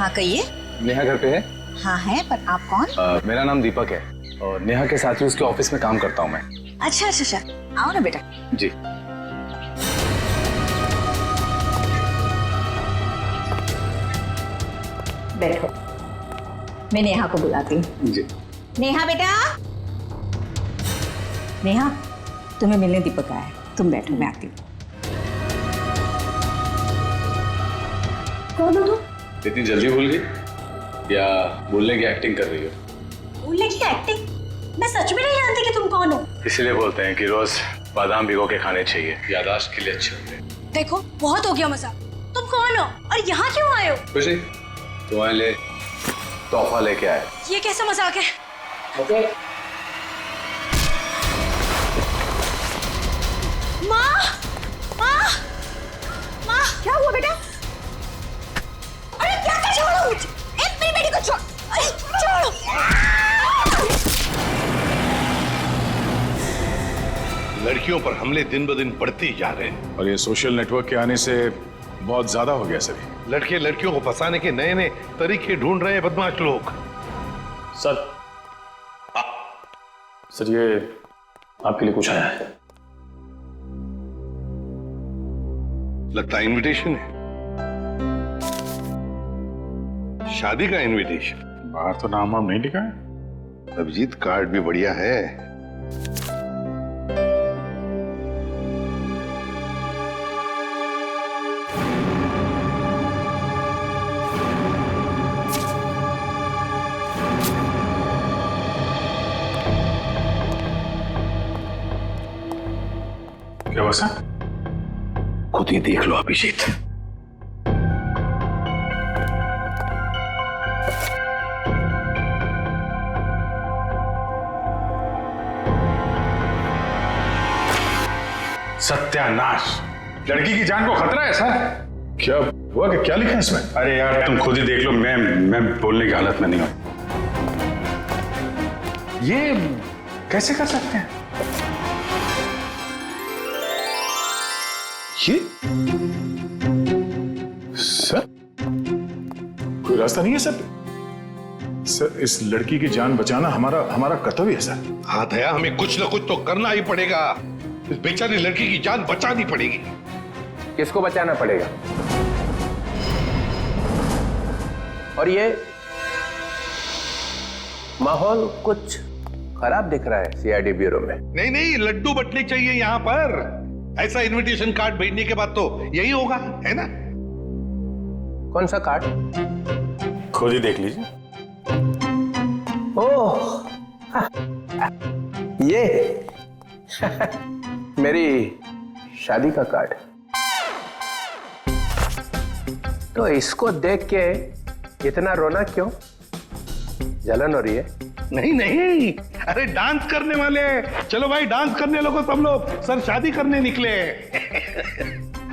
हाँ कहिए। नेहा घर पे है? हाँ है, पर आप कौन? मेरा नाम दीपक है और नेहा के साथ ही उसके ऑफिस में काम करता हूँ मैं। अच्छा अच्छा अच्छा, आओ ना बेटा। जी। बैठो, मैं नेहा को बुलाती हूँ। जी। नेहा बेटा। नेहा, तुम्हें मिलने दीपक आया है, तुम बैठो, मैं आती हूँ। कौन हो तुम? इतनी जल्दी भूल गई या बोलने की एक्टिंग कर रही हो? भूलने की एक्टिंग? मैं सच में नहीं जानती कि तुम कौन हो। इसलिए बोलते हैं कि रोज बादाम भिगो के खाने चाहिए, याददाश्त के लिए अच्छे होते हैं। देखो बहुत हो गया मजाक। तुम कौन हो और यहाँ क्यों आए हो? कुछ नहीं, तुम्हारे लिए तोहफा लेके आया। ये कैसा मजाक है? ओके। माँ, माँ, माँ, क्या हुआ बेटा? अरे क्या कर, छोड़ो मुझे, मेरी बेटी को छोड़, अरे छोड़ो। लड़कियों पर हमले दिन ब दिन बढ़ते ही जा रहे हैं और ये सोशल नेटवर्क के आने से बहुत ज्यादा हो गया सभी। लड़के लड़कियों को फंसाने के नए नए तरीके ढूंढ रहे हैं बदमाश लोग। सर, सर ये आपके लिए कुछ आया है। लगता है इनविटेशन है, शादी का इनविटेशन। बाहर तो नाम वाम नहीं लिखा है। अभिजीत कार्ड भी बढ़िया है। क्या बसा? खुद ही देख लो अभिजीत। सत्यानाश, लड़की की जान को खतरा है सर। क्या हुआ कि क्या लिखा है इसमें? अरे यार तुम खुद ही देख लो, मैं बोलने की हालत में नहीं हूं। ये कैसे कर सकते हैं? ये सर कोई रास्ता नहीं है सर? सर इस लड़की की जान बचाना हमारा कर्तव्य है सर। हाँ दया, हमें कुछ ना कुछ तो करना ही पड़ेगा। इस बेचारी लड़की की जान बचानी पड़ेगी। किसको बचाना पड़ेगा? और ये माहौल कुछ खराब दिख रहा है सीआईडी ब्यूरो में। नहीं नहीं, लड्डू बटने चाहिए यहाँ पर। ऐसा इनविटेशन कार्ड भेजने के बाद तो यही होगा, है ना? कौन सा कार्ड? खुद ही देख लीजिए। ओह ये मेरी शादी का कार्ड। तो इसको देख के इतना रोना क्यों? जलन हो रही है? नहीं नहीं, अरे डांस करने वाले। चलो भाई डांस करने लगो सब लोग। सर शादी करने निकले।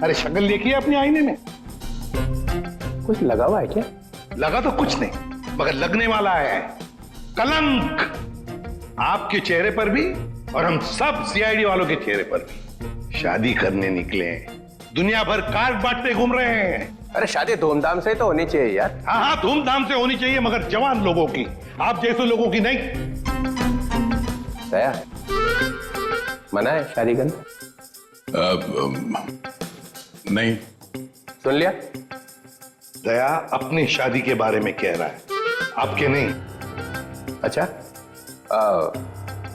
अरे शक्ल देखिए अपने आईने में। कुछ लगा हुआ है क्या? लगा तो कुछ नहीं, मगर लगने वाला है कलंक आपके चेहरे पर भी और हम सब सीआईडी वालों के चेहरे पर भी। शादी करने निकले, दुनिया भर कार्ड बांटते घूम रहे हैं। अरे शादी धूमधाम से तो होनी चाहिए यार। हाँ हाँ, धूमधाम से होनी चाहिए, मगर जवान लोगों की, आप जैसे लोगों की नहीं। दया, मना है शादी करना? नहीं। सुन लिया? दया अपनी शादी के बारे में कह रहा है, आपके नहीं। अच्छा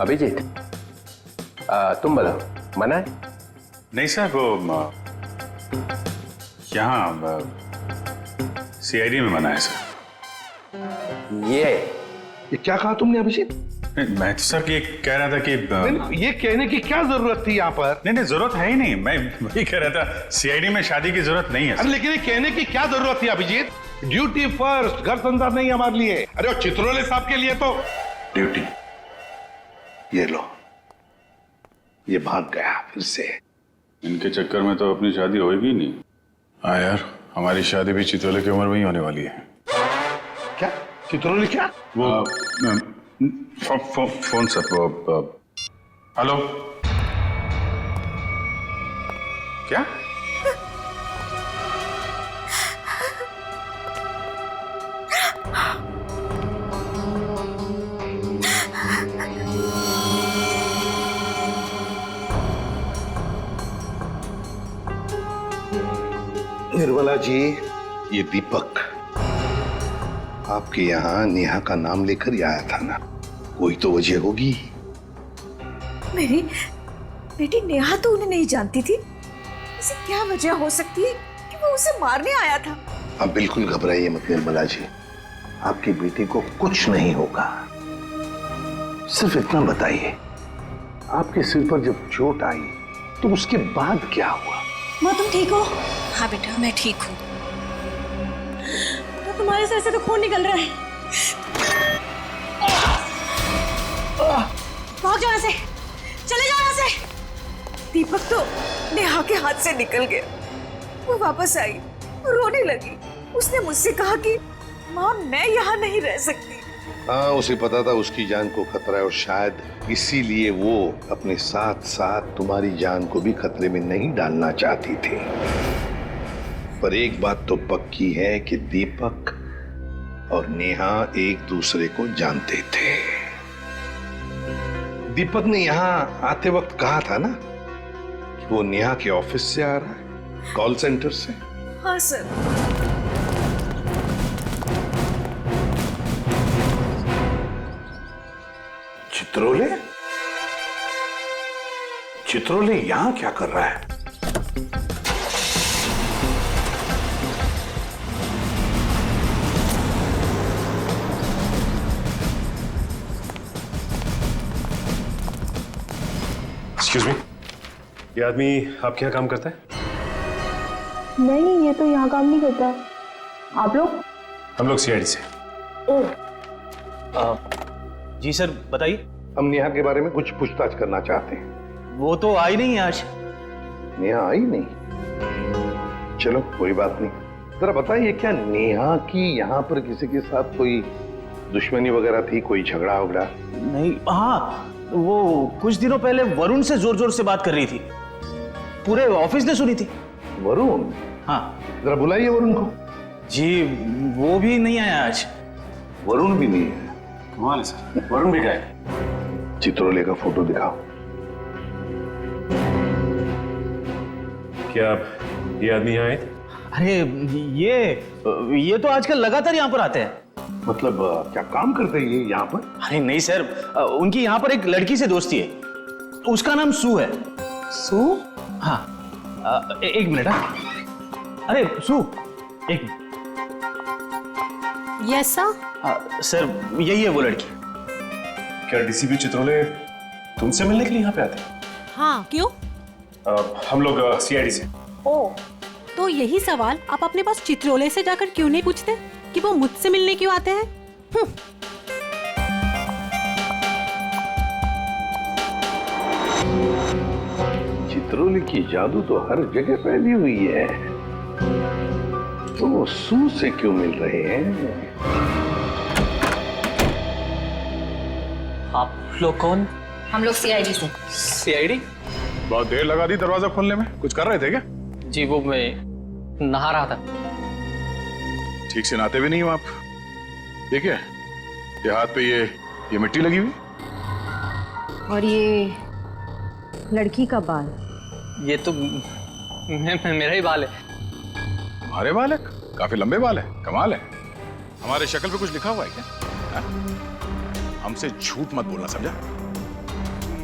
अभिजीत, तुम बोलो, मना है? नहीं सर, वो यहाँ सीआईडी में मना है सर। ये क्या कहा तुमने अभिजीत? मैं तो सर ये कह रहा था कि ये कहने की क्या जरूरत थी यहाँ पर? नहीं जरूरत है ही नहीं। मैं वही कह रहा था, सीआईडी में शादी की जरूरत नहीं है। अरे लेकिन ये कहने की क्या जरूरत थी अभिजीत? ड्यूटी फर्स्ट, घर संसार नहीं हमारे लिए। अरे वो चित्रोले साहब के लिए तो ड्यूटी। ये लो, ये भाग गया फिर से। इनके चक्कर में तो अपनी शादी होगी नहीं। हाँ यार, हमारी शादी भी चित्रोले की उम्र में ही होने वाली है। क्या चित्रोले? क्या वो फोन सर, हेलो, क्या? निर्मला जी, ये दीपक आपके यहाँ नेहा का नाम लेकर ही आया था ना, कोई तो वजह होगी। मेरी बेटी नेहा तो उन्हें नहीं जानती थी, ऐसी क्या वजह हो सकती है कि वो उसे मारने आया था? आप बिल्कुल घबराइए मत निर्मला जी, आपकी बेटी को कुछ नहीं होगा। सिर्फ इतना बताइए, आपके सिर पर जब चोट आई तो उसके बाद क्या हुआ? माँ तुम ठीक हो? हाँ बेटा मैं ठीक हूँ। तो तुम्हारे सर से तो खून निकल रहा है। भाग जाओ यहाँ से, चले जाओ यहाँ से। दीपक तो नेहा के हाथ से निकल गया। वो वापस आई, रोने लगी। उसने मुझसे कहा कि माँ मैं यहाँ नहीं रह सकती। हाँ, उसे पता था उसकी जान को खतरा है और शायद इसीलिए वो अपने साथ साथ तुम्हारी जान को भी खतरे में नहीं डालना चाहती थी। पर एक बात तो पक्की है कि दीपक और नेहा एक दूसरे को जानते थे। दीपक ने यहाँ आते वक्त कहा था ना कि वो नेहा के ऑफिस से आ रहा है, कॉल सेंटर से। हाँ सर। चित्रोले? चित्रोले यहां क्या कर रहा है? एक्सक्यूज मी, ये आदमी आपके यहाँ काम करता है? नहीं, ये तो यहाँ काम नहीं करता। आप लोग? हम लोग सीआईडी से। जी सर बताइए। हम नेहा के बारे में कुछ पूछताछ करना चाहते हैं। वो तो आई नहीं है आज। नेहा आई नहीं? चलो कोई बात नहीं। जरा बताइए, क्या नेहा की यहाँ पर किसी के साथ कोई दुश्मनी वगैरह थी, कोई झगड़ा वगड़ा? नहीं, हाँ वो कुछ दिनों पहले वरुण से जोर जोर से बात कर रही थी, पूरे ऑफिस ने सुनी थी। वरुण? हाँ। जरा बुलाइए वरुण को। जी वो भी नहीं आया आज। वरुण भी नहीं है? कमाल है सर, वरुण भी गए। चित्रोले का फोटो दिखाओ। क्या ये आदमी यहाँ आए थे? अरे ये तो आजकल लगातार यहाँ पर आते हैं। मतलब क्या काम करते हैं ये यहाँ पर? अरे नहीं सर, उनकी यहाँ पर एक लड़की से दोस्ती है, उसका नाम सू है। सू? हाँ, एक मिनट। हाँ अरे सू, एक मिनट। Yes sir. सर यही है वो लड़की। क्या डीसीपी चित्रोले तुमसे मिलने के लिए यहाँ पे आते हैं? हाँ क्यों? हम लोग सीआईडी से। ओ, तो यही सवाल आप अपने पास चित्रोले से जाकर क्यों नहीं पूछते कि वो मुझसे मिलने क्यों आते हैं? चित्रोले की जादू तो हर जगह फैली हुई है, तो वो सू से क्यों मिल रहे हैं? आप लोग कौन? हम लोग सीआईडी से। सीआईडी? बहुत देर लगा दी दरवाजा खोलने में, कुछ कर रहे थे क्या? जी वो मैं नहा रहा था। ठीक से नहाते भी नहीं हो आप। ठीक है, ये हाथ पे ये मिट्टी लगी हुई। और ये लड़की का बाल? ये तो मेरा ही बाल है। तुम्हारे बाल है? काफी लंबे बाल है, कमाल है। हमारे शक्ल पे कुछ लिखा हुआ है क्या? हा? हमसे झूठ मत बोलना, समझा?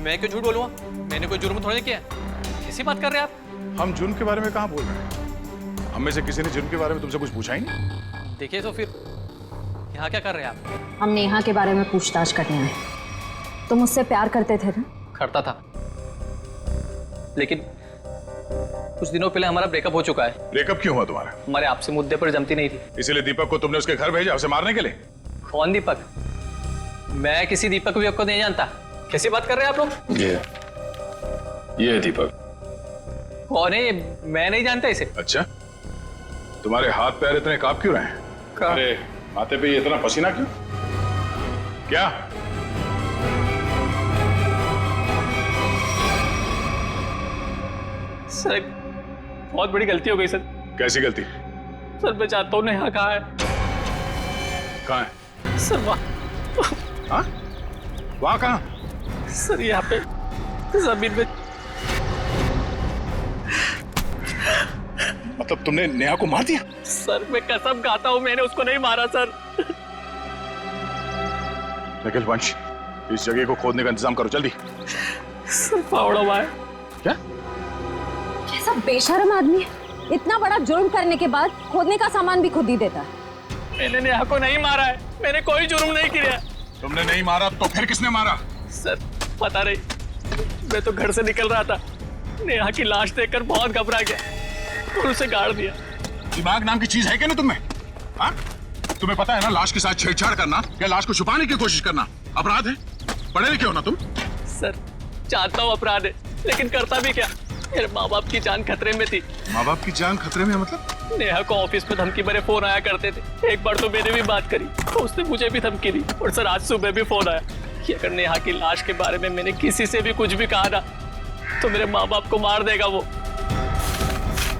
मैं क्यों झूठ बोलूंगा? मैंने कोई जुर्म थोड़ी किया। कैसी बात कर रहे हैं आप? हम जुर्म के बारे में कहाँ बोल रहे हैं? हम में से किसी ने जुर्म के बारे में तुमसे कुछ पूछा ही नहीं। देखिए तो फिर यहाँ क्या कर रहे हैं आप? हम नेहा के बारे में पूछताछ करने आए। तुम मुझसे प्यार करते थे ना? करता था, लेकिन कुछ दिनों पहले हमारा ब्रेकअप हो चुका है। ब्रेकअप क्यों हुआ तुम्हारा? हमारे आपसे मुद्दे पर जमती नहीं थी। इसीलिए दीपक को तुमने उसके घर भेजा, उसे मारने के लिए? कौन दीपक? मैं किसी दीपक विपक को नहीं जानता। कैसी बात कर रहे हैं आप लोग? ये है दीपक। कौन है ये? मैं नहीं जानता इसे। अच्छा, तुम्हारे हाथ पैर इतने कांप क्यों रहे हैं? अरे माथे पे इतना पसीना क्यों? क्या? सर एक बहुत बड़ी गलती हो गई सर। कैसी गलती? सर मैं चाहता हूँ नेहा कहाँ है? कहाँ है? सर वहाँ। हाँ? वहाँ कहाँ? सर यहाँ पे जमीन में। मतलब तुमने नेहा को मार दिया? सर मैं कसम खाता हूँ मैंने उसको नहीं मारा सर। निखिल वंश, इस जगह को खोदने का इंतजाम करो जल्दी। सर फावड़ा हुआ है। क्या? कैसा बेशर्म आदमी है, इतना बड़ा जुर्म करने के बाद खोदने का सामान भी खुद ही देता है। मैंने नेहा को नहीं मारा है, मैंने कोई जुर्म नहीं किया। तुमने नहीं मारा तो फिर किसने मारा? सर पता नहीं, मैं तो घर से निकल रहा था, नेहा की लाश देखकर बहुत घबरा गया और उसे गाड़ दिया। दिमाग नाम की चीज है क्या ना तुम्हें? हाँ? तुम्हें पता है ना लाश के साथ छेड़छाड़ करना या लाश को छुपाने की कोशिश करना अपराध है। पढ़े लिखे हो ना तुम? सर जानता हूँ अपराध है, लेकिन करता भी क्या, मेरे माँ बाप की जान खतरे में थी। माँ बाप की जान खतरे में मतलब? नेहा को ऑफिस में धमकी भरे फोन आया करते थे। एक बार तो मैंने भी बात करी तो उसने मुझे भी धमकी दी, और सर आज सुबह भी फोन आया कि अगर नेहा की लाश के बारे में मैंने किसी से भी कुछ भी कहा ना तो मेरे माँ बाप को मार देगा वो।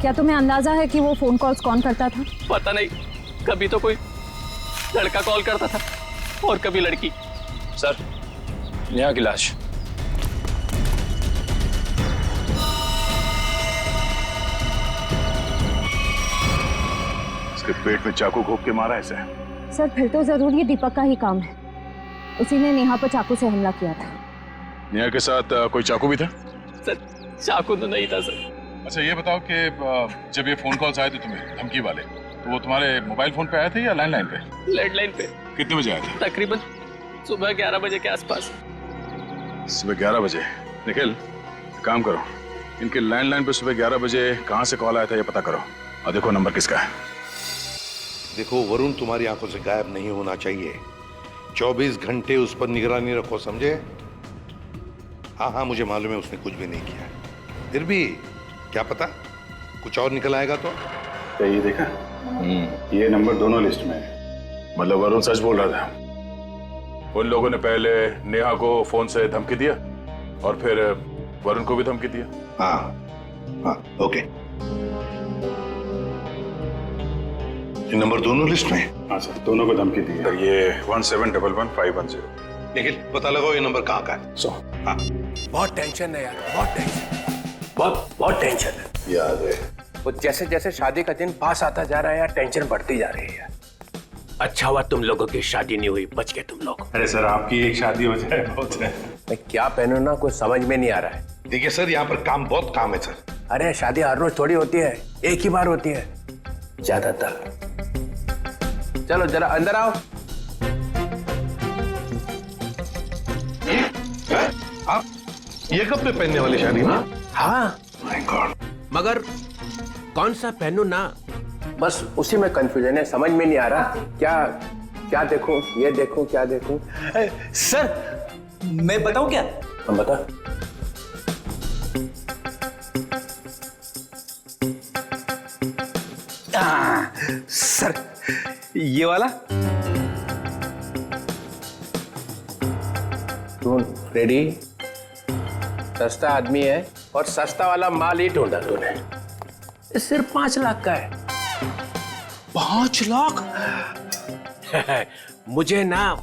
क्या तुम्हें अंदाजा है कि वो फोन कॉल्स कौन करता था? पता नहीं, कभी तो कोई लड़का कॉल करता था और कभी लड़की। सर, नेहा की लाश। इसके पेट में चाकू घोंप के मारा इसे। सर फिर तो जरूर ये दीपक का ही काम है, उसी ने नेहा पर चाकू से हमला किया था। नेहा के साथ कोई चाकू भी था? सर चाकू तो नहीं था सर। अच्छा ये बताओ कि जब ये फोन कॉल्स आए थे तुम्हें धमकी वाले, तो वो तुम्हारे मोबाइल फोन पे आए थे या लैंडलाइन पे? लैंडलाइन पे। कितने बजे आए थे? तकरीबन सुबह 11 बजे के आसपास। सुबह 11 बजे। निखिल काम करो, इनके लैंडलाइन पे सुबह 11 बजे कहाँ से कॉल आया था ये पता करो और देखो नंबर किसका है। देखो वरुण तुम्हारी आंखों से गायब नहीं होना चाहिए। 24 घंटे उस पर निगरानी रखो, समझे? हाँ हाँ मुझे मालूम है उसने कुछ भी नहीं किया, फिर भी क्या पता कुछ और निकल आएगा तो। ये देखा, ये नंबर दोनों लिस्ट में है। मतलब वरुण सच बोल रहा था। उन लोगों ने पहले नेहा को फोन से धमकी दिया और फिर वरुण को भी धमकी दिया। हाँ हाँ ओके, ये नंबर दोनों लिस्ट में है? हाँ सर, दोनों को धमकी दी है। ये 17111510। निखिल पता लगाओ ये नंबर कहाँ का है। हाँ बहुत टेंशन है यार, बहुत टेंशन, बहुत टेंशन है। याद है वो जैसे जैसे शादी का दिन पास आता जा रहा है यार, टेंशन बढ़ती जा रही है यार। अच्छा हुआ तुम लोगों की शादी नहीं हुई, बच गए तुम लोग। अरे सर आपकी एक शादी हो जाए बहुत है। मैं क्या पहनूं ना कुछ समझ में नहीं आ रहा है। देखिए सर यहाँ पर काम बहुत काम है सर। अरे शादी हर रोज थोड़ी होती है, एक ही बार होती है ज्यादातर। चलो जरा अंदर आओ। आप ये कब पे पहनने वाली शादी ना? हाँ माय गॉड, मगर कौन सा पहनूं ना, बस उसी में कंफ्यूजन है, समझ में नहीं आ रहा क्या क्या देखूं, ये देखूं क्या देखूं। सर मैं बताऊं क्या? हम बता। सर ये वाला। तू रेडी? सस्ता आदमी है और सस्ता वाला माल ही ढूंढा तूने। ये सिर्फ 5 लाख का है। 5 लाख?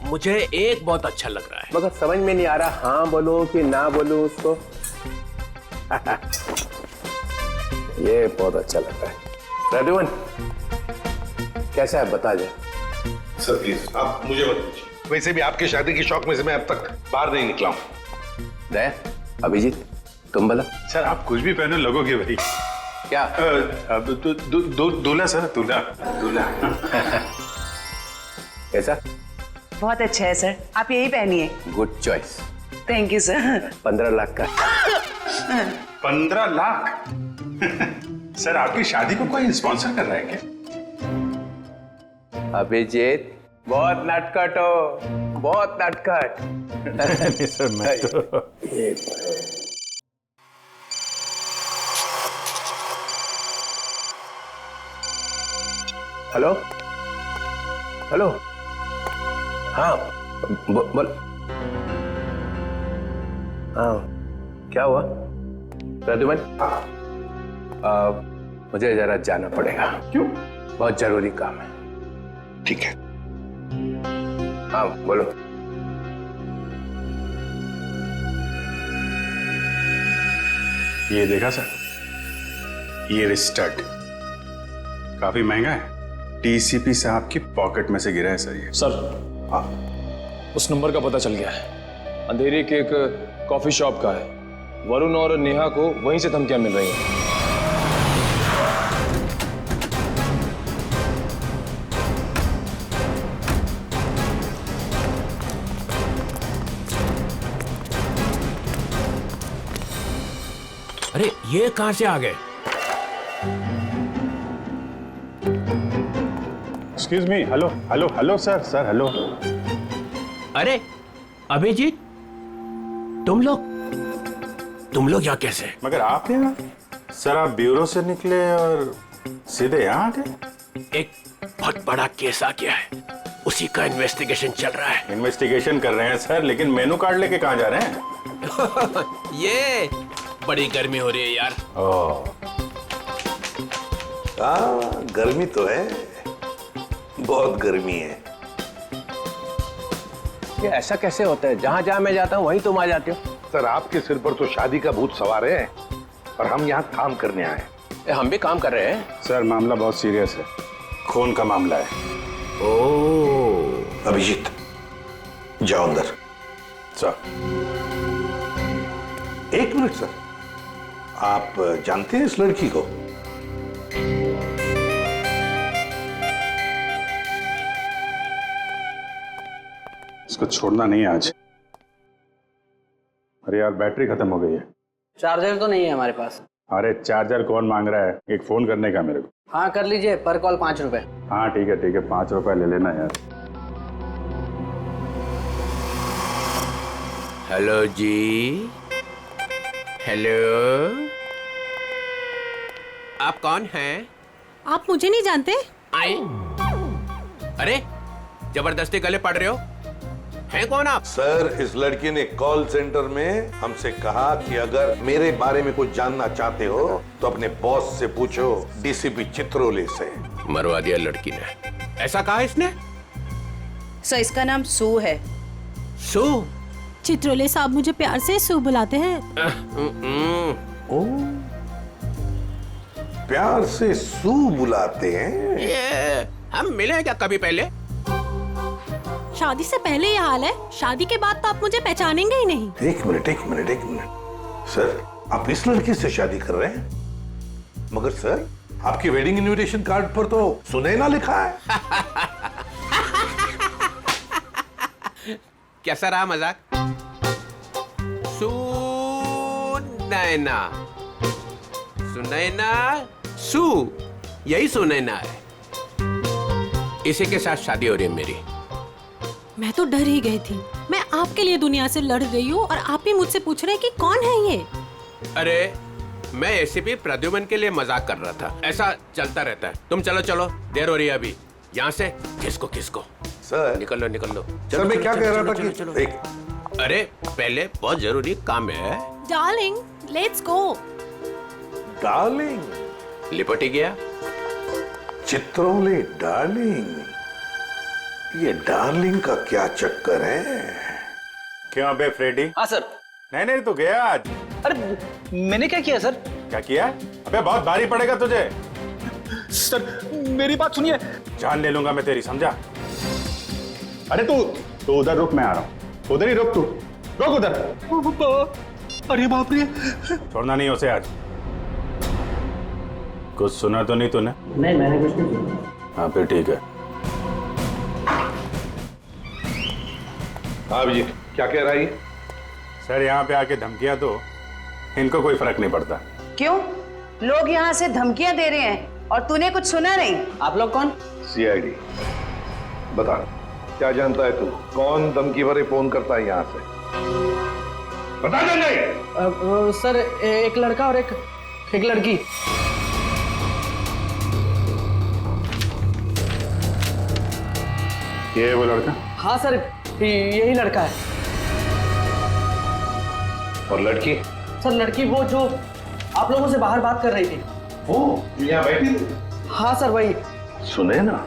मुझे एक बहुत अच्छा लग रहा है, मगर समझ में नहीं आ रहा हाँ बोलूं कि ना बोलूं उसको। ये बहुत अच्छा लग रहा है। प्रद्युमन कैसा है बता जा। सर प्लीज आप मुझे मत पूछिए, वैसे भी आपकी शादी की शौक में से मैं अब तक बाहर नहीं निकला हूँ। दया, अभिजीत तुम बोला। सर आप कुछ भी पहने लगोगे भाई। क्या? दूल्हा सर, दूल्हा। कैसा? बहुत अच्छा है सर, आप यही पहनिए। Good choice. Thank you sir. 15 lakh का। 15 लाख? सर आपकी शादी को कोई स्पॉन्सर कर रहा है क्या? अभिजीत बहुत नटखट हो, बहुत नटखट। सर मैं तो हेलो हेलो, हाँ बोल। हाँ क्या हुआ प्रद्युमन? मुझे जरा जाना पड़ेगा। क्यों? बहुत जरूरी काम है। ठीक है। हाँ बोलो। ये देखा सर, ये स्टड काफी महंगा है। डीसीपी साहब की पॉकेट में से गिरा है सर ये। सर उस नंबर का पता चल गया है। अंधेरी के एक कॉफी शॉप का है। वरुण और नेहा को वहीं से धमकियां मिल रही हैं। अरे ये कहां से आ गए? Excuse me, hello hello hello sir, sir hello. अरे अभिजीत, तुम लोग यहाँ कैसे? मगर आप यहाँ? सर आप ब्यूरो से निकले और सीधे यहाँ आ गए? एक बहुत बड़ा केस आ गया है, उसी का इन्वेस्टिगेशन चल रहा है। इन्वेस्टिगेशन कर रहे हैं सर, लेकिन मेनू कार्ड लेके कहाँ जा रहे हैं? ये बड़ी गर्मी हो रही है यार। गर्मी तो है, बहुत गर्मी है। ये ऐसा कैसे होता है? जहाँ जहाँ मैं जाता हूँ वहीं तुम आ जाते हो। सर आपके सिर पर तो शादी का भूत सवार है और हम यहाँ काम करने आए हैं। हम भी काम कर रहे हैं। सर मामला बहुत सीरियस है, खून का मामला है। ओह अभिजीत जाओ अंदर। सर एक मिनट सर, आप जानते हैं इस लड़की को? इसको छोड़ना नहीं है आज। अरे यार बैटरी खत्म हो गई है। चार्जर तो नहीं है हमारे पास। अरे चार्जर कौन मांग रहा है? एक फोन करने का मेरे को। हाँ कर लीजिए, पर कॉल 5 रुपए। हाँ ठीक है 5 रुपए ले लेना यार। हेलो जी, हेलो, आप कौन हैं? आप मुझे नहीं जानते? आए? अरे जबरदस्ती गले पड़ रहे हो, हैं कौन आप? सर इस लड़की ने कॉल सेंटर में हमसे कहा कि अगर मेरे बारे में कुछ जानना चाहते हो तो अपने बॉस से पूछो, डीसीपी चित्रोले से। मरवा दिया लड़की ने। ऐसा कहा इसने? सर इसका नाम सू है। सू? चित्रोले साहब मुझे प्यार से सू बुलाते हैं। ओ, प्यार से सू बुलाते हैं? ये हम मिले क्या कभी पहले? शादी से पहले ये हाल है, शादी के बाद तो आप मुझे पहचानेंगे ही नहीं। एक मिनट सर, आप इस लड़की से शादी कर रहे हैं? मगर सर आपकी वेडिंग इनविटेशन कार्ड पर तो सुनैना लिखा है। कैसा रहा मजाक? सुनैना सू, यही सुनैना है। इसी के साथ शादी हो रही है मेरी। मैं तो डर ही गई थी। मैं आपके लिए दुनिया से लड़ रही हूँ और आप ही मुझसे पूछ रहे हैं कि कौन है ये? अरे मैं एसीपी प्रद्युमन के लिए मजाक कर रहा था। ऐसा चलता रहता है। तुम चलो, देर हो रही है अभी। यहाँ से किसको सर निकल लो। सर मैं क्या कह रहा था कि चलो। एक अरे पहले बहुत जरूरी काम है। Darling let's go. डार्लिंग लिपटी गया। चित्रोले डार्लिंग, ये डार्लिंग का क्या चक्कर है? क्यों बे फ्रेडी? हाँ सर। नहीं तो गया आज। अरे मैंने क्या किया सर? क्या किया? अबे बहुत भारी पड़ेगा तुझे। सर मेरी बात सुनिए। जान ले लूंगा मैं तेरी, समझा? अरे तू उधर रुक, मैं आ रहा हूँ। उधर ही रुक, तू रुक उधर। अरे बाप रे। छोड़ना नहीं उसे आज। कुछ सुना तो नहीं तूने? नहीं मैंने कुछ नहीं सुना। हाँ फिर ठीक है। हाँ जी, क्या कह रहा है? सर यहाँ पे आके धमकियां दो, इनको कोई फर्क नहीं पड़ता। क्यों? लोग यहाँ से धमकियां दे रहे हैं और तूने कुछ सुना नहीं? आप लोग कौन? सीआईडी। बता, क्या जानता है तू? कौन धमकी भरे फोन करता है यहाँ से? बता दे। नहीं सर एक लड़का और एक लड़की। ये वो लड़का? हाँ सर यही लड़का है। और लड़की? सर लड़की वो जो आप लोगों से बाहर बात कर रही थी। वो यहाँ बैठी? हाँ सर वही। सुने ना,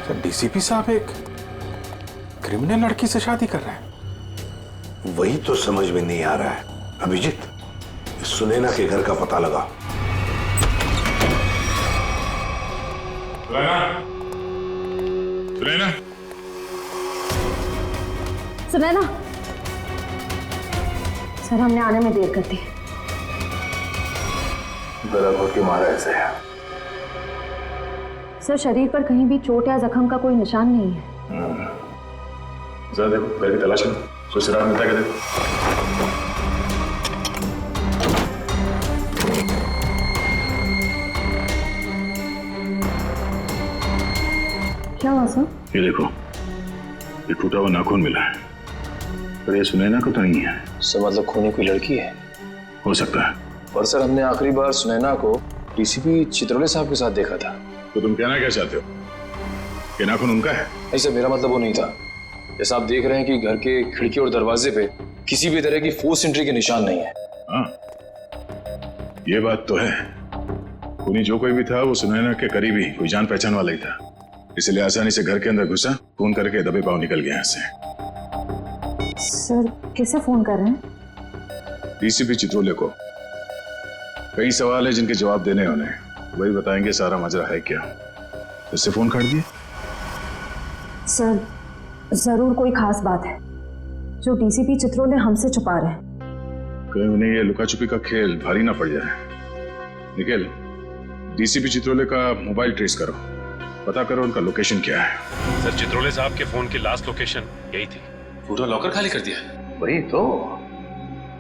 सर डीसीपी साहब एक क्रिमिनल लड़की से शादी कर रहे हैं। वही तो समझ में नहीं आ रहा है। अभिजीत, सुनैना के घर का पता लगा। सुनैना, सुनैना, सर हमने आने में देर कर दी। गला घोट के मारा ऐसे है। सर शरीर पर कहीं भी चोट या जख्म का कोई निशान नहीं है। जरा देखो, करके तलाश करो, कोई सुराग मिलता है क्या देखो। क्या हुआ सर? ये देखो, ये टूटा हुआ नाखून मिला है, पर ये सुनैना को तो नहीं है। सर मतलब खूनी कोई लड़की है? हो सकता है। पर सर हमने आखिरी बार सुनैना को डीसीपी चित्रोले साहब के साथ देखा था। तो तुम कहना क्या चाहते हो? ये नाखून उनका है? नहीं सर, मेरा मतलब वो नहीं था। जैसा आप देख रहे हैं कि घर के खिड़की और दरवाजे पे किसी भी तरह की फोर्स एंट्री के निशान नहीं है। हाँ, ये बात तो है। खूनी जो कोई भी था वो सुनैना के करीबी कोई जान पहचान वाला ही था, इसलिए आसानी से घर के अंदर घुसा, फोन करके दबे पांव निकल गया यहाँ से। सर किसे फोन कर रहे हैं? डीसीपी चित्रोले को। कई सवाल है जिनके जवाब देने होने, वही बताएंगे सारा मजरा है क्या। इससे फोन काट दिए? सर जरूर कोई खास बात है जो डीसीपी चित्रोले हमसे छुपा रहे हैं। कहीं उन्हें ये लुका छुपी का खेल भारी ना पड़ जाए। निखिल, डीसीपी चित्रोले का मोबाइल ट्रेस करो, पता करो उनका लोकेशन क्या है। सर, चित्रोले साहब के फोन की लास्ट लोकेशन यही थी। पूरा लॉकर खाली कर दिया? वही तो,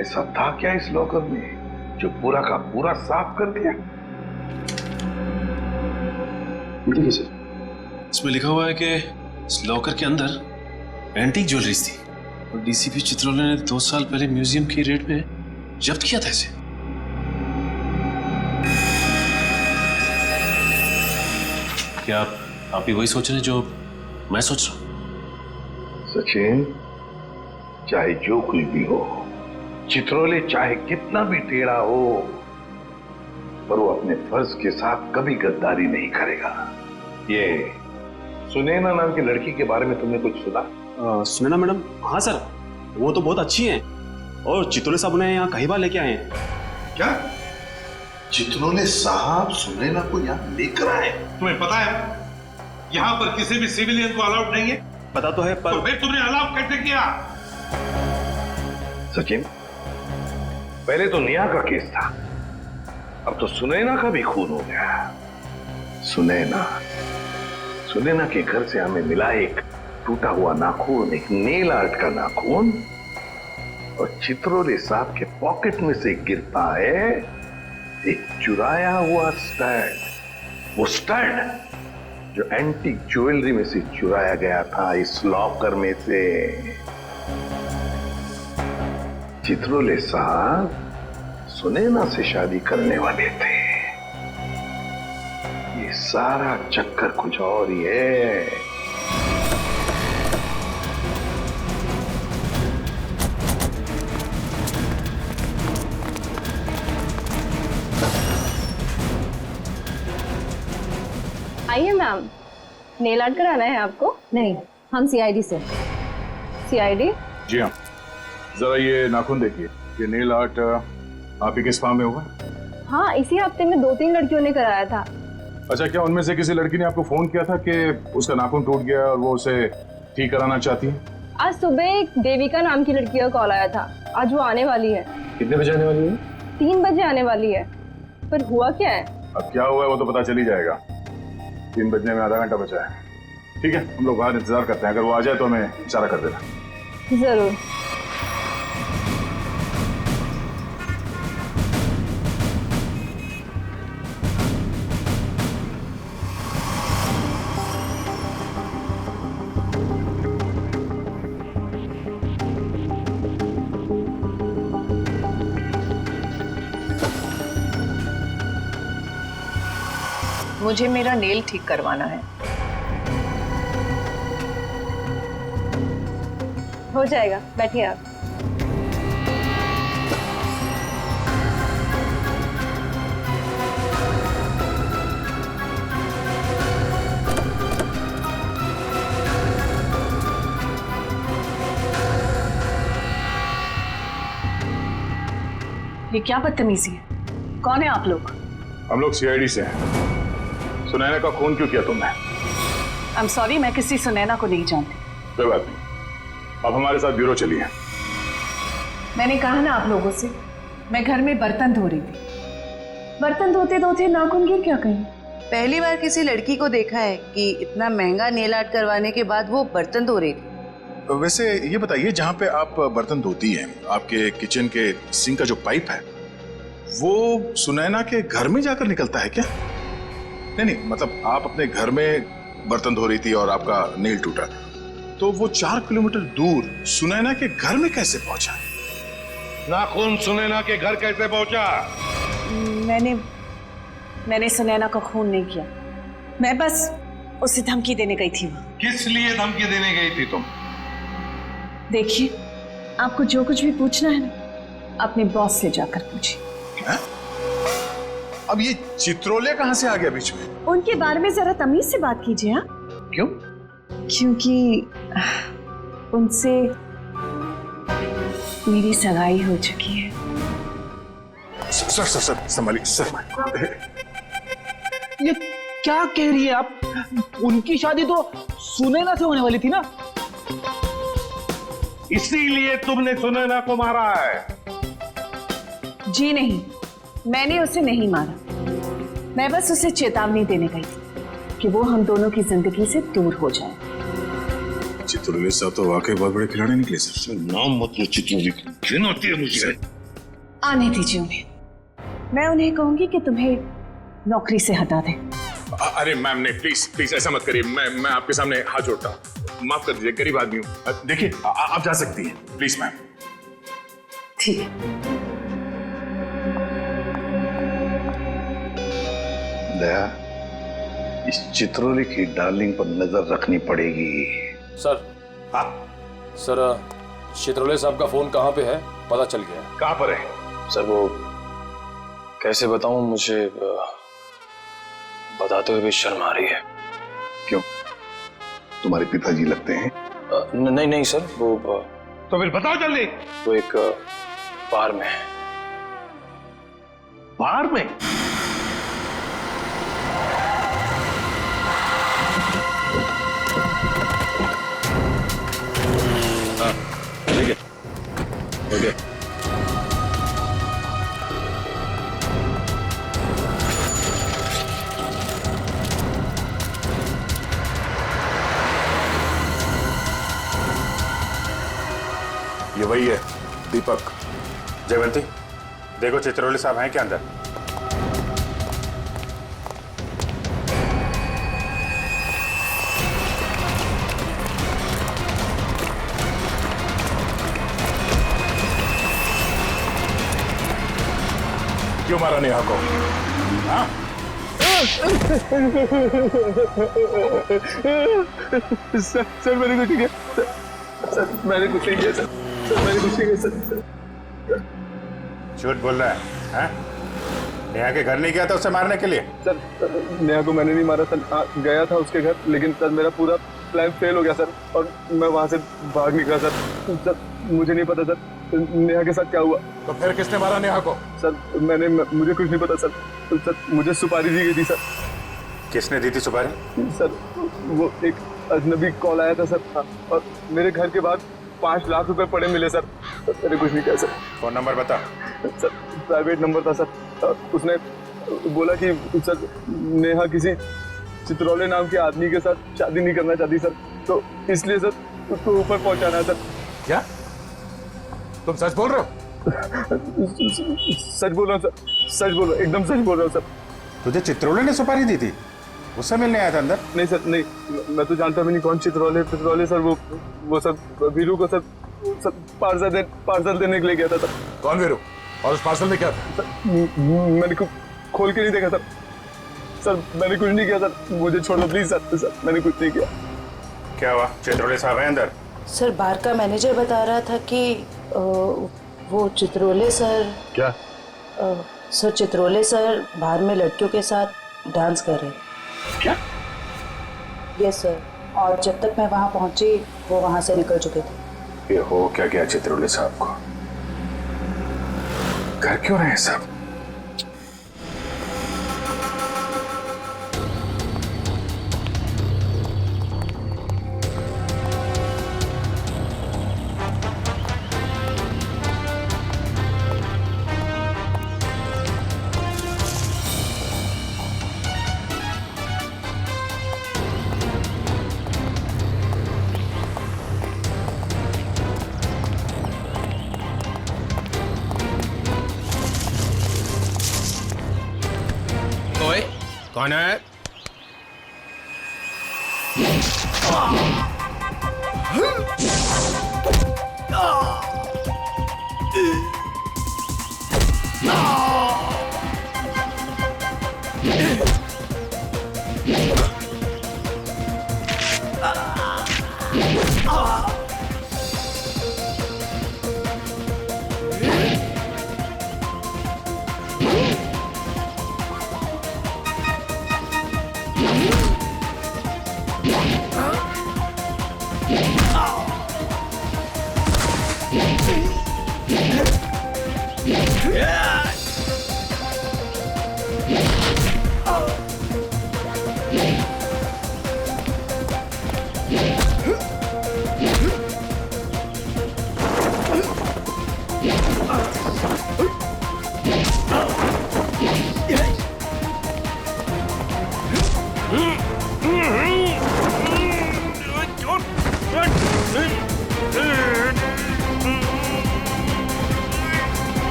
ऐसा था क्या इस लॉकर में जो पूरा का पूरा साफ कर दिया? देखिए सर, इसमें लिखा हुआ है कि इस लॉकर के अंदर एंटीक ज्वेलरीज थी और डीसीपी चित्रोले ने 2 साल पहले म्यूजियम की रेट में जब्त किया था इसे। क्या आप भी वही सोच रहे हैं जो मैं सोच रहा हूं? सचिन, चाहे जो कुछ भी हो, चित्रोले चाहे कितना भी टेढ़ा हो, पर वो अपने फर्ज के साथ कभी गद्दारी नहीं करेगा। ये सुनैना नाम की लड़की के बारे में तुमने कुछ सुना? सुनैना मैडम? हाँ सर, वो तो बहुत अच्छी हैं और चित्रोले साहब उन्हें यहाँ कई बार लेके आए हैं। क्या चित्रोले साहब सुनैना को यहाँ लेकर आए? तुम्हें पता है यहाँ पर किसी भी सिविलियन को अलाउड नहीं है? पता तो है, पर तो फिर तुमने अलाउ कैसे किया? सचिन, पहले तो नेहा का केस था, अब तो सुनैना का भी खून हो गया। सुनैना के घर से हमें मिला एक टूटा हुआ नाखून, एक नेल आर्ट का नाखून, और चित्रोले साहब के पॉकेट में से गिरता है एक चुराया हुआ स्टड। वो स्टड जो एंटीक ज्वेलरी में से चुराया गया था इस लॉकर में से। चित्रोले साहब सुनैना से शादी करने वाले थे। ये सारा चक्कर कुछ और ही है। आइए मैम, नेल आर्ट कराना है आपको? नहीं, हम सीआईडी से। सीआईडी? जी हाँ, जरा ये नाखून देखिए, ये नेल आर्ट आप ही के स्पा में होगा? हाँ, इसी हफ्ते में 2-3 लड़कियों ने कराया था। अच्छा, क्या उनमें से किसी लड़की ने आपको फोन किया था कि उसका नाखून टूट गया और वो उसे ठीक कराना चाहती है? आज सुबह एक देविका नाम की लड़की का कॉल आया था। आज वो आने वाली है। कितने बजे आने वाली है? 3 बजे आने वाली है। पर हुआ क्या है? अब क्या हुआ है वो तो पता चल ही जाएगा। 3 बजने में आधा घंटा बचा है। ठीक है, हम लोग बाहर इंतजार करते हैं, अगर वो आ जाए तो हमें इशारा कर देना। जरूर। मुझे मेरा नेल ठीक करवाना है। हो जाएगा, बैठिए आप। ये क्या बदतमीजी है? कौन है आप लोग? हम लोग सीआईडी से हैं। सुनैना का खून क्यों किया तुमने? आई एम सॉरी, मैं किसी सुनैना को नहीं जानती। कोई बात नहीं, अब हमारे साथ ब्यूरो चलिए। मैंने कहा ना आप लोगों से, मैं घर में बर्तन धो रही थी। बर्तन धोते धोते नाखून गिर क्या कहीं। पहली बार किसी लड़की को देखा है कि इतना महंगा नेल आर्ट करवाने के बाद वो बर्तन धो रही थी। वैसे ये बताइए, जहाँ पे आप बर्तन धोती हैं, आपके किचन के सिंक का जो पाइप है वो सुनैना के घर में जाकर निकलता है क्या? नहीं, मतलब आप अपने घर में बर्तन धो रही थी और आपका नेल टूटा, तो वो 4 किलोमीटर दूर सुनैना के घर में कैसे पहुंचा? नाखून सुनैना के घर कैसे पहुंचा? मैंने सुनैना का खून नहीं किया, मैं बस उसे धमकी देने गई थी। किस लिए धमकी देने गई थी तुम? देखिए, आपको जो कुछ भी पूछना है ना, अपने बॉस से जाकर पूछिए। अब ये चित्रोले कहाँ से आ गया बीच में? उनके बारे में जरा तमीज से बात कीजिए। हाँ, क्यों? क्योंकि उनसे मेरी सगाई हो चुकी है। सर संभालिए सर। ये क्या कह रही है आप? उनकी शादी तो सुनैना से होने वाली थी ना? इसीलिए तुमने सुनैना को मारा है? जी नहीं, मैंने उसे नहीं मारा। मैं बस उसे चेतावनी देने गई थी कि वो हम दोनों की जिंदगी से दूर हो जाए। चित्रोले साहब तो वाकई बहुत बड़े खिलाड़ी निकले सर। नाम मत लो चित्रोले, घिन होती है मुझे। आने दीजिए उन्हें, मैं उन्हें कहूंगी कि तुम्हें नौकरी से हटा दें। अरे मैम ने प्लीज ऐसा मत करिए। मैं आपके सामने हाथ जोड़ता हूँ, माफ कर दीजिए, गरीब आदमी हूँ। देखिए आप जा सकती हैं, प्लीज मैम। ठीक है। दया, इस चित्रोले की डार्लिंग पर नजर रखनी पड़ेगी। सर, सर चित्रोले साहब का फोन कहाँ पे है पता चल गया। कहाँ पर है? सर वो कैसे बताऊं, मुझे बताते हुए भी शर्म आ रही है। क्यों? तुम्हारे पिताजी लगते हैं? नहीं सर, वो तो फिर बताओ जल्दी। वो एक बार में है। बार में? ठीक है, ओके। ये वही है, दीपक। जयवंती, देखो चित्रोले साहब हैं क्या अंदर? क्यों मारा नेहा को? हाँ? सर मैंने कुछ नहीं किया। सर मैंने कुछ नहीं किया। सर मैंने कुछ नहीं किया। सर झूठ बोल रहा है? हाँ? नेहा के घर नहीं गया था उसे मारने के लिए? सर नेहा को मैंने नहीं मारा सर। गया था उसके घर, लेकिन सर मेरा पूरा प्लान फेल हो गया सर, और मैं वहां से भाग निकला सर। सर मुझे नहीं पता सर नेहा के साथ क्या हुआ। तो फिर किसने मारा नेहा को? सर मुझे कुछ नहीं पता सर। सर मुझे सुपारी दी गई थी सर। किसने दी थी सुपारी? सर वो एक अजनबी कॉल आया था सर, और मेरे घर के बाहर 5 लाख रुपए पड़े मिले सर। मैंने कुछ नहीं किया सर। फोन नंबर बता। सर प्राइवेट नंबर था सर। उसने बोला कि सर नेहा किसी चित्रोले नाम के आदमी के साथ शादी नहीं करना चाहती सर, तो इसलिए सर उसको ऊपर पहुंचाना है सर। क्या तुम सच बोल रहे हो? सच बोल रहा हूँ सर, सच बोल रहा हूँ, एकदम सच बोल रहा हूँ सर। तुझे चित्रोले ने सुपारी दी थी? उससे मिलने आया था अंदर? नहीं सर, नहीं, मैं तो जानता भी नहीं कौन चित्रोले सर। वो सर वीरू को सर पार्सल देने के लिए गया था सर। कौन वीरू? और उस पार्सल में क्या था? मैंने खोल के नहीं देखा सर। सर मैंने कुछ नहीं किया सर, मुझे छोड़ दो प्लीज सर। सर मैंने कुछ नहीं किया। क्या हुआ? चित्रोले साहब हैं अंदर? सर बार का मैनेजर बता रहा था कि वो चित्रोले सर। क्या? सर चित्रोले सर बाहर में लड़कियों के साथ डांस कर रहे हैं। क्या? यस सर, और जब तक मैं वहां पहुंची वो वहां से निकल चुके थे। ये हो क्या गया चित्रोले साहब को? घर क्यों रहे सब? कौन है?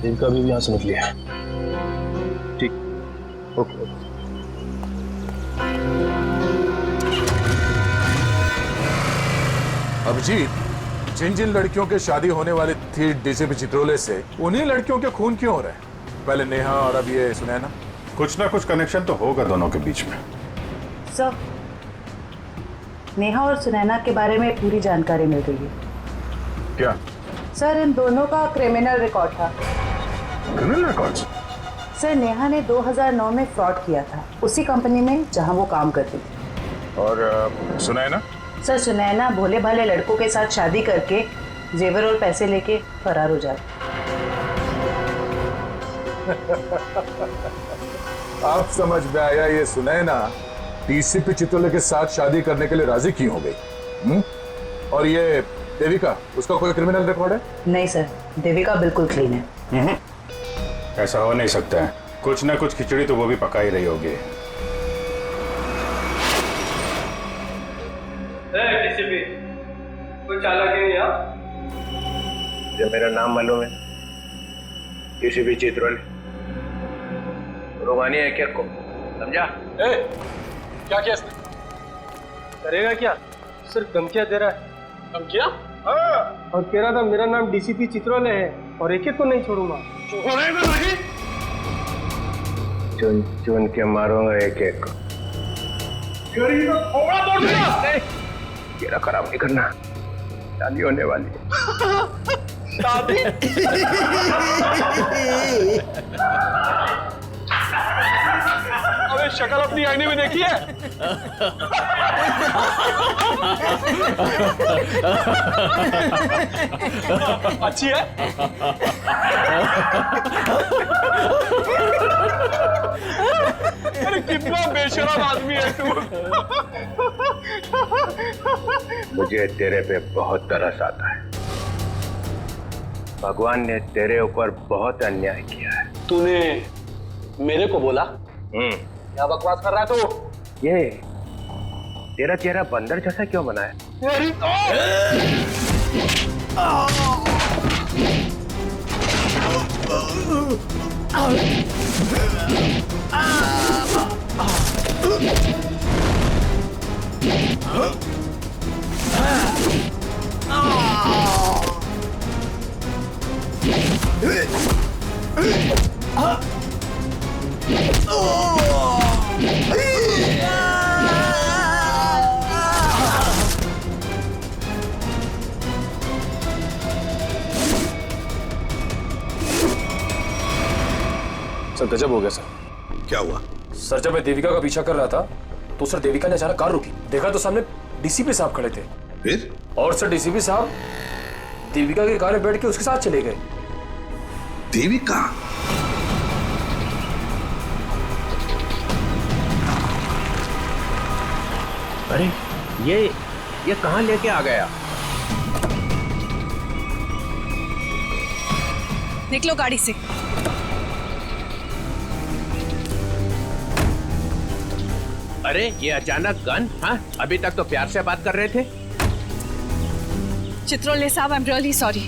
देविका भी यहाँ से निकली है। ठीक, ओके। अभिजीत, जिन जिन लड़कियों के शादी होने वाली थी डीसीपी चित्रोले से, उन्हीं लड़कियों के खून क्यों हो रहे हैं? पहले नेहा और अब ये सुनैना। कुछ ना कुछ कनेक्शन तो होगा दोनों के बीच में। सर, नेहा और सुनैना के बारे में पूरी जानकारी मिल गई है। क्या? सर, इन दोनों का क्रिमिनल रिकॉर्ड था। Criminal records? सर, नेहा ने 2009 में फ्रॉड किया था उसी कंपनी में जहां वो काम करती थी। और सुनैना? सर, सुनैना भोले भाले लड़कों के साथ शादी करके जेवर और पैसे लेके फरार हो जाती। आप समझ में आया, ये सुनैना डीसीपी चित्रोले के साथ शादी करने के लिए राजी क्यों हो गई? और ये देविका, उसका कोई क्रिमिनल रिकॉर्ड है? नहीं सर, देविका बिल्कुल क्लीन है। ऐसा हो नहीं सकता है, कुछ ना कुछ खिचड़ी तो वो भी पका ही रही होगी। कोई चालाक है यहाँ? जो मेरा नाम मालूम है, डीसीपी चित्रोले। रोमानी है क्या को? समझा? क्या किया इसने? करेगा क्या? सिर्फ धमकियां दे रहा है। धमकियां? हाँ। और कह रहा था मेरा नाम डीसीपी चित्रोले है और एक एक को नहीं छोड़ूंगा। छोड़ेगा नहीं? चुन चुन के मारूंगा एक एक को। थोड़ा बोल दिया। तेरा खराब नहीं करना, शादी होने वाली है। शादी? अबे शक्ल अपनी आईने में देखी है? अच्छी है? अरे कितना बेशरम आदमी है तू। मुझे तेरे पे बहुत तरस आता है। भगवान ने तेरे ऊपर बहुत अन्याय किया है। तूने मेरे को बोला? क्या बकवास कर रहा है तू? ये तेरा चेहरा बंदर जैसा क्यों बना है? मेरी सर गजब हो गया सर। क्या हुआ? सर जब मैं देविका का पीछा कर रहा था तो सर देविका ने अचानक कार रोकी। देखा तो सामने डीसीपी साहब खड़े थे। फिर? और सर डीसीपी साहब देविका की कार में बैठ के उसके साथ चले गए। देविका? अरे ये कहाँ लेके आ गया? निकलो गाड़ी से। अरे ये अचानक गन? हाँ, अभी तक तो प्यार से बात कर रहे थे। चित्रोले साहब, आई एम रियली सॉरी।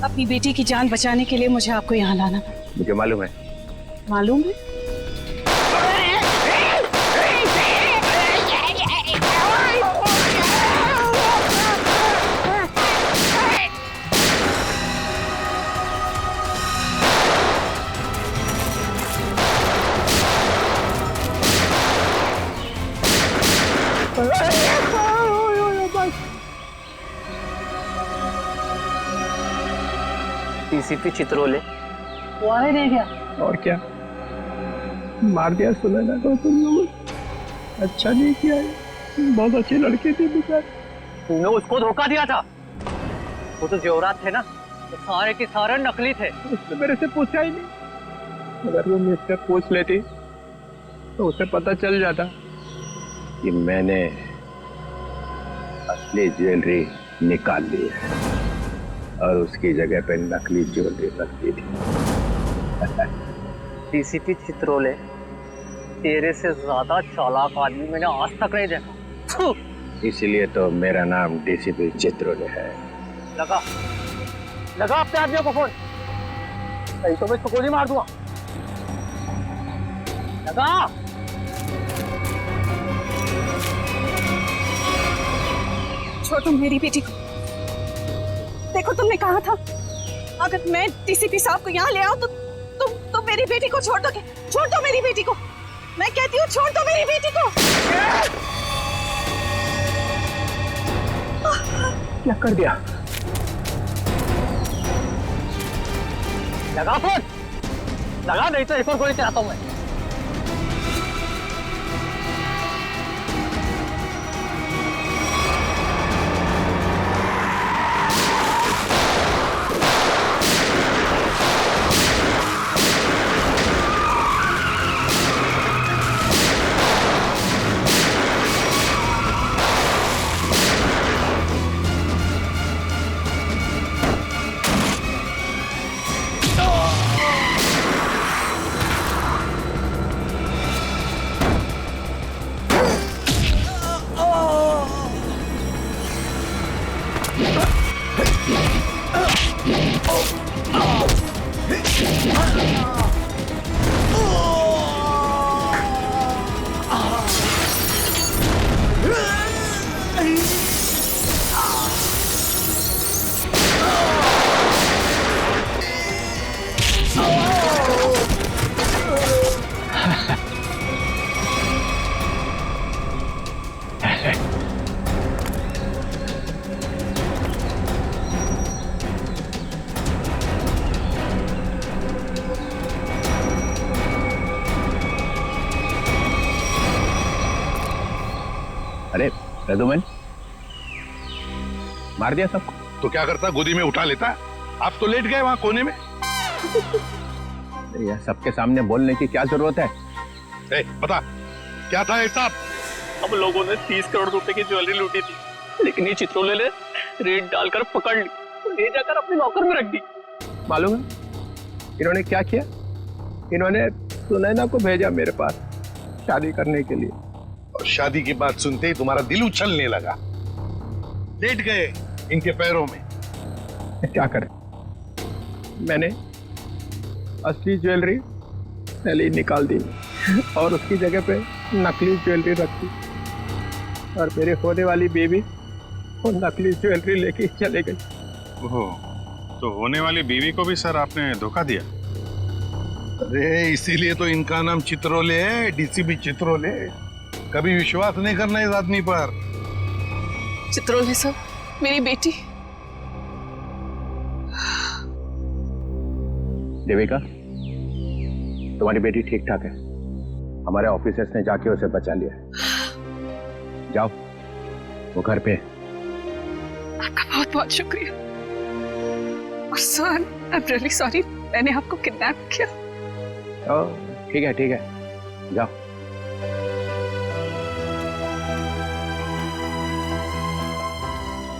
अपनी बेटी की जान बचाने के लिए मुझे आपको यहाँ लाना पड़ा। मुझे मालूम है। मालूम है? डीसीपी चित्रोले वो आए नहीं गया। और क्या, मार दिया सुनैना को तुम लोगों। अच्छा नहीं किया, बहुत अच्छे लड़के थे बेचारे। तूने उसको धोखा दिया था। वो तो जेवरात थे ना, तो सारे के सारे नकली थे। उसने मेरे से पूछा ही नहीं। अगर वो मुझसे पूछ लेती तो उसे पता चल जाता कि मैंने असली ज्वेलरी निकाल ली है और उसकी जगह पे नकली ज्वेलरी रख दी थी। डीसीपी चित्रोले, तेरे से ज्यादा चालाक आदमी मैंने आज तक नहीं देखा। इसलिए तो मेरा नाम डीसीपी चित्रोले है। लगा अपने आदमियों को फोन, नहीं तो मैं इसको गोली मार दूंगा। लगा। छोड़ तुम मेरी बेटी को। देखो, तुमने कहा था अगर मैं डीसीपी साहब को यहाँ ले आऊं तो तुम मेरी बेटी को छोड़ दोगे। छोड़ दो मेरी बेटी को, मैं कहती हूँ छोड़ दो मेरी बेटी को। क्या कर दिया? लगा फोन, लगा, नहीं तो एक और गोली चलाता हूँ मैं। अरे रघुमन, मार दिया सबको? तो क्या करता, गोदी में उठा लेता। आप तो लेट गए वहां कोने में। यह सबके सामने बोलने की क्या जरूरत है? पता क्या था हिसाब? हम लोगों ने 30 करोड़ रुपए की ज्वेलरी लूटी थी, लेकिन ये चित्रोले ने रेड डालकर पकड़ ली, ले जाकर अपने लॉकर में रख दी। मालूम है इन्होंने क्या किया? इन्होंने सुनैना को भेजा मेरे पास शादी करने के लिए, और शादी की बात सुनते ही तुम्हारा दिल उछलने लगा, लेट गए इनके पैरों में। क्या करें, मैंने असली ज्वेलरी पहले ही निकाल दी और उसकी जगह पे नकली ज्वेलरी रख दी, और मेरे होने वाली बेबी वो नकली ज्वेलरी लेके चले गई। ओह, तो होने वाली बीवी को भी सर आपने धोखा दिया? अरे इसीलिए तो इनका नाम चित्रोले है, डीसीपी चित्रोले। कभी विश्वास नहीं करना इस आदमी पर। चित्रोले साहब, मेरी बेटी। देविका, तुम्हारी बेटी ठीक ठाक है। हमारे ऑफिसर्स ने जाके उसे बचा लिया। जाओ, वो घर पे। आपका बहुत बहुत शुक्रिया। और sir, I am really sorry, मैंने आपको किडनैप किया। ठीक है ठीक है, जाओ।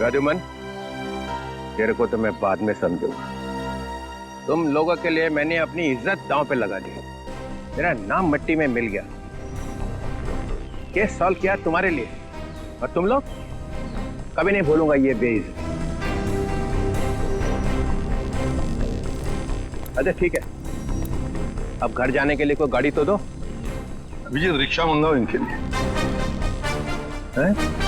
राजूमन, तेरे को तो मैं बाद में समझूंगा, तुम लोगों के लिए मैंने अपनी इज्जत दांव पे लगा दी, मेरा नाम मिट्टी में मिल गया। केस सॉल्व किया तुम्हारे लिए, और तुम लोग, कभी नहीं भूलूंगा ये बेइज्जती। अच्छा ठीक है, अब घर जाने के लिए कोई गाड़ी तो दो। अभिजीत रिक्शा मंगाओ इनके लिए। हैं?